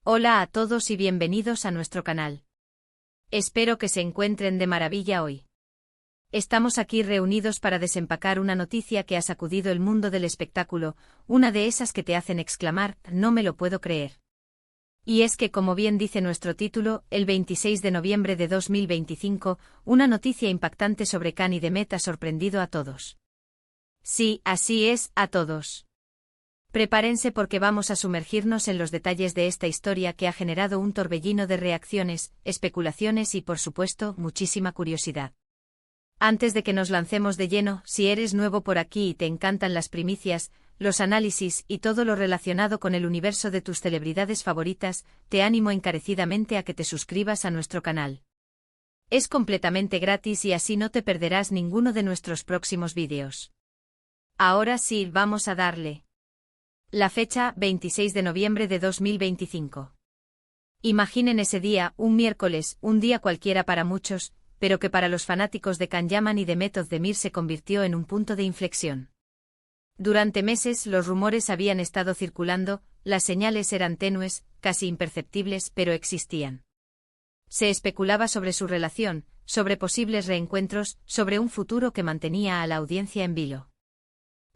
Hola a todos y bienvenidos a nuestro canal. Espero que se encuentren de maravilla hoy. Estamos aquí reunidos para desempacar una noticia que ha sacudido el mundo del espectáculo, una de esas que te hacen exclamar, no me lo puedo creer. Y es que, como bien dice nuestro título, el 26 de noviembre de 2025, una noticia impactante sobre Kanye Demet ha sorprendido a todos. Sí, así es, a todos. Prepárense porque vamos a sumergirnos en los detalles de esta historia que ha generado un torbellino de reacciones, especulaciones y, por supuesto, muchísima curiosidad. Antes de que nos lancemos de lleno, si eres nuevo por aquí y te encantan las primicias, los análisis y todo lo relacionado con el universo de tus celebridades favoritas, te animo encarecidamente a que te suscribas a nuestro canal. Es completamente gratis y así no te perderás ninguno de nuestros próximos vídeos. Ahora sí, vamos a darle. La fecha, 26 de noviembre de 2025. Imaginen ese día, un miércoles, un día cualquiera para muchos, pero que para los fanáticos de Kanye y de Method Demir se convirtió en un punto de inflexión. Durante meses los rumores habían estado circulando, las señales eran tenues, casi imperceptibles, pero existían. Se especulaba sobre su relación, sobre posibles reencuentros, sobre un futuro que mantenía a la audiencia en vilo.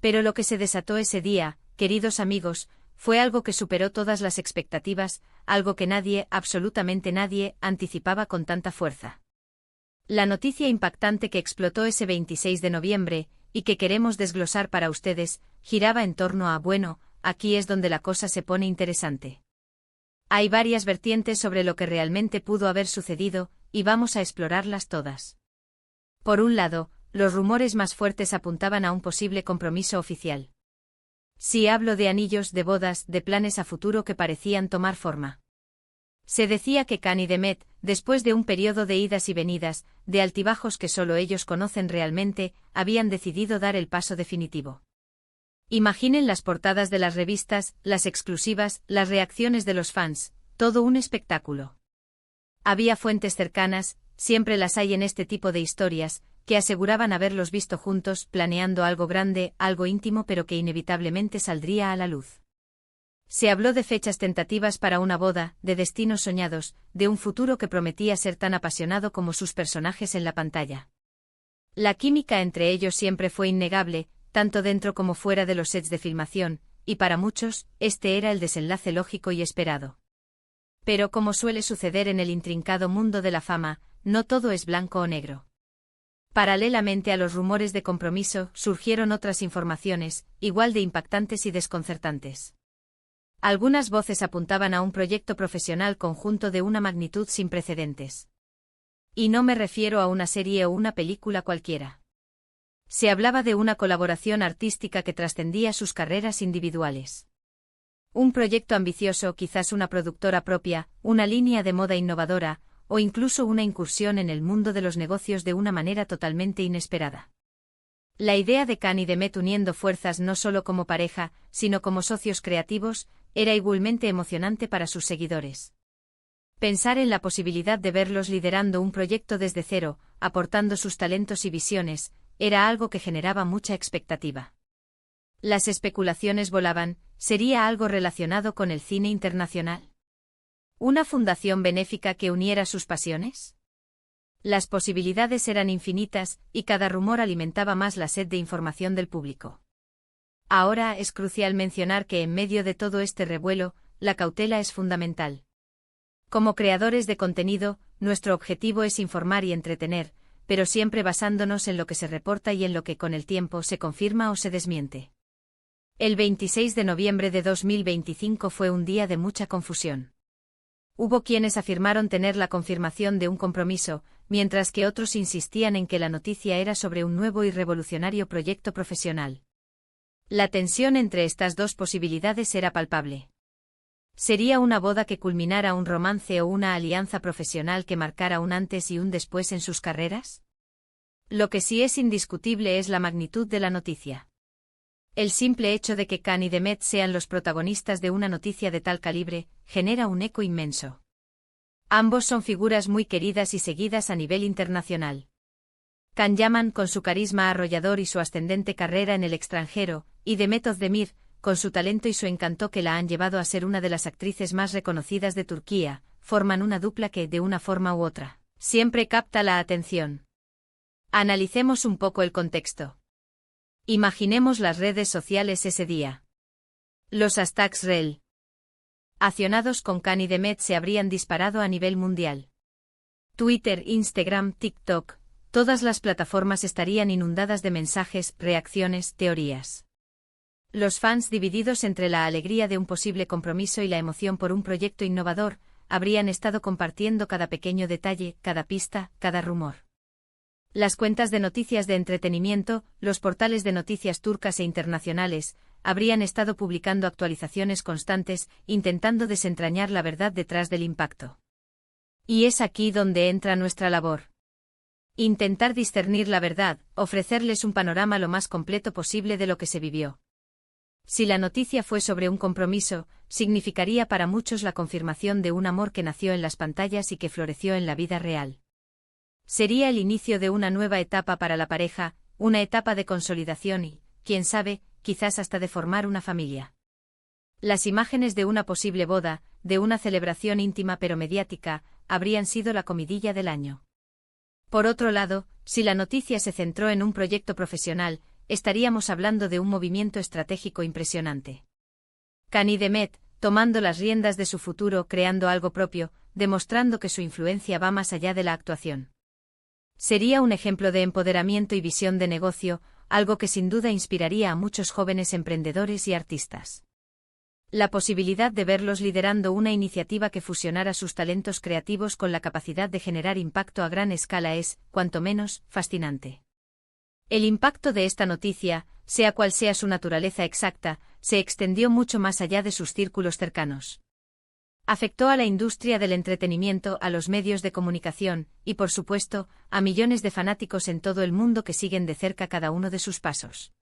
Pero lo que se desató ese día, queridos amigos, fue algo que superó todas las expectativas, algo que nadie, absolutamente nadie, anticipaba con tanta fuerza. La noticia impactante que explotó ese 26 de noviembre, y que queremos desglosar para ustedes, giraba en torno a, bueno, aquí es donde la cosa se pone interesante. Hay varias vertientes sobre lo que realmente pudo haber sucedido, y vamos a explorarlas todas. Por un lado, los rumores más fuertes apuntaban a un posible compromiso oficial. Sí, hablo de anillos, de bodas, de planes a futuro que parecían tomar forma. Se decía que Kanye Demet, después de un periodo de idas y venidas, de altibajos que solo ellos conocen realmente, habían decidido dar el paso definitivo. Imaginen las portadas de las revistas, las exclusivas, las reacciones de los fans, todo un espectáculo. Había fuentes cercanas, siempre las hay en este tipo de historias, que aseguraban haberlos visto juntos, planeando algo grande, algo íntimo pero que inevitablemente saldría a la luz. Se habló de fechas tentativas para una boda, de destinos soñados, de un futuro que prometía ser tan apasionado como sus personajes en la pantalla. La química entre ellos siempre fue innegable, tanto dentro como fuera de los sets de filmación, y para muchos, este era el desenlace lógico y esperado. Pero como suele suceder en el intrincado mundo de la fama, no todo es blanco o negro. Paralelamente a los rumores de compromiso, surgieron otras informaciones, igual de impactantes y desconcertantes. Algunas voces apuntaban a un proyecto profesional conjunto de una magnitud sin precedentes. Y no me refiero a una serie o una película cualquiera. Se hablaba de una colaboración artística que trascendía sus carreras individuales. Un proyecto ambicioso, quizás una productora propia, una línea de moda innovadora, o incluso una incursión en el mundo de los negocios de una manera totalmente inesperada. La idea de Kanye Demet uniendo fuerzas no solo como pareja, sino como socios creativos, era igualmente emocionante para sus seguidores. Pensar en la posibilidad de verlos liderando un proyecto desde cero, aportando sus talentos y visiones, era algo que generaba mucha expectativa. Las especulaciones volaban, ¿sería algo relacionado con el cine internacional? ¿Una fundación benéfica que uniera sus pasiones? Las posibilidades eran infinitas, y cada rumor alimentaba más la sed de información del público. Ahora es crucial mencionar que en medio de todo este revuelo, la cautela es fundamental. Como creadores de contenido, nuestro objetivo es informar y entretener, pero siempre basándonos en lo que se reporta y en lo que con el tiempo se confirma o se desmiente. El 26 de noviembre de 2025 fue un día de mucha confusión. Hubo quienes afirmaron tener la confirmación de un compromiso, mientras que otros insistían en que la noticia era sobre un nuevo y revolucionario proyecto profesional. La tensión entre estas dos posibilidades era palpable. ¿Sería una boda que culminara un romance o una alianza profesional que marcara un antes y un después en sus carreras? Lo que sí es indiscutible es la magnitud de la noticia. El simple hecho de que Kanye y Demet sean los protagonistas de una noticia de tal calibre, genera un eco inmenso. Ambos son figuras muy queridas y seguidas a nivel internacional. Kanye con su carisma arrollador y su ascendente carrera en el extranjero, y Method Demir, con su talento y su encanto que la han llevado a ser una de las actrices más reconocidas de Turquía, forman una dupla que, de una forma u otra, siempre capta la atención. Analicemos un poco el contexto. Imaginemos las redes sociales ese día. Los hashtags rel accionados con Kani Demet se habrían disparado a nivel mundial. Twitter, Instagram, TikTok, todas las plataformas estarían inundadas de mensajes, reacciones, teorías. Los fans, divididos entre la alegría de un posible compromiso y la emoción por un proyecto innovador, habrían estado compartiendo cada pequeño detalle, cada pista, cada rumor. Las cuentas de noticias de entretenimiento, los portales de noticias turcas e internacionales, habrían estado publicando actualizaciones constantes, intentando desentrañar la verdad detrás del impacto. Y es aquí donde entra nuestra labor. Intentar discernir la verdad, ofrecerles un panorama lo más completo posible de lo que se vivió. Si la noticia fue sobre un compromiso, significaría para muchos la confirmación de un amor que nació en las pantallas y que floreció en la vida real. Sería el inicio de una nueva etapa para la pareja, una etapa de consolidación y, quién sabe, quizás hasta de formar una familia. Las imágenes de una posible boda, de una celebración íntima pero mediática, habrían sido la comidilla del año. Por otro lado, si la noticia se centró en un proyecto profesional, estaríamos hablando de un movimiento estratégico impresionante. Kani Demet, tomando las riendas de su futuro, creando algo propio, demostrando que su influencia va más allá de la actuación. Sería un ejemplo de empoderamiento y visión de negocio, algo que sin duda inspiraría a muchos jóvenes emprendedores y artistas. La posibilidad de verlos liderando una iniciativa que fusionara sus talentos creativos con la capacidad de generar impacto a gran escala es, cuanto menos, fascinante. El impacto de esta noticia, sea cual sea su naturaleza exacta, se extendió mucho más allá de sus círculos cercanos. Afectó a la industria del entretenimiento, a los medios de comunicación, y por supuesto, a millones de fanáticos en todo el mundo que siguen de cerca cada uno de sus pasos.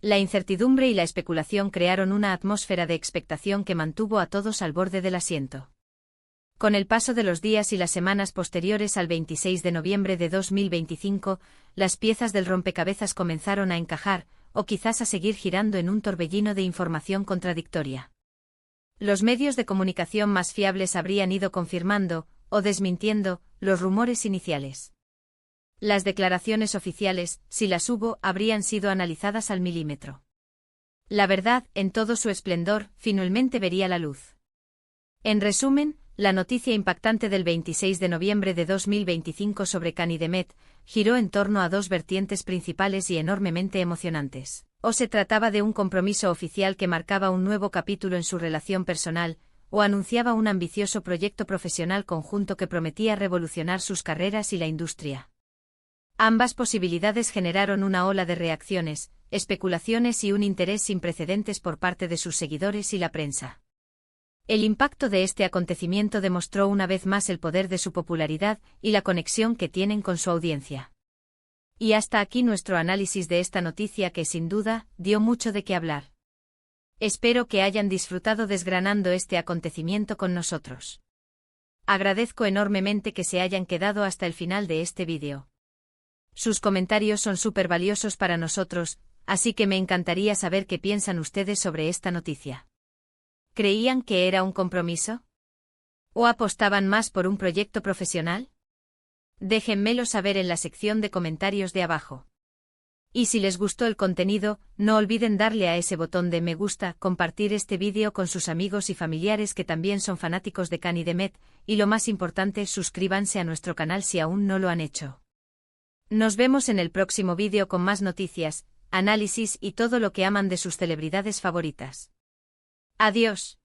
La incertidumbre y la especulación crearon una atmósfera de expectación que mantuvo a todos al borde del asiento. Con el paso de los días y las semanas posteriores al 26 de noviembre de 2025, las piezas del rompecabezas comenzaron a encajar, o quizás a seguir girando en un torbellino de información contradictoria. Los medios de comunicación más fiables habrían ido confirmando, o desmintiendo, los rumores iniciales. Las declaraciones oficiales, si las hubo, habrían sido analizadas al milímetro. La verdad, en todo su esplendor, finalmente vería la luz. En resumen, la noticia impactante del 26 de noviembre de 2025 sobre Kani Demet giró en torno a dos vertientes principales y enormemente emocionantes. O se trataba de un compromiso oficial que marcaba un nuevo capítulo en su relación personal, o anunciaba un ambicioso proyecto profesional conjunto que prometía revolucionar sus carreras y la industria. Ambas posibilidades generaron una ola de reacciones, especulaciones y un interés sin precedentes por parte de sus seguidores y la prensa. El impacto de este acontecimiento demostró una vez más el poder de su popularidad y la conexión que tienen con su audiencia. Y hasta aquí nuestro análisis de esta noticia que sin duda dio mucho de qué hablar. Espero que hayan disfrutado desgranando este acontecimiento con nosotros. Agradezco enormemente que se hayan quedado hasta el final de este vídeo. Sus comentarios son súper valiosos para nosotros, así que me encantaría saber qué piensan ustedes sobre esta noticia. ¿Creían que era un compromiso? ¿O apostaban más por un proyecto profesional? Déjenmelo saber en la sección de comentarios de abajo. Y si les gustó el contenido, no olviden darle a ese botón de me gusta, compartir este vídeo con sus amigos y familiares que también son fanáticos de Kani Demet, y lo más importante, suscríbanse a nuestro canal si aún no lo han hecho. Nos vemos en el próximo vídeo con más noticias, análisis y todo lo que aman de sus celebridades favoritas. Adiós.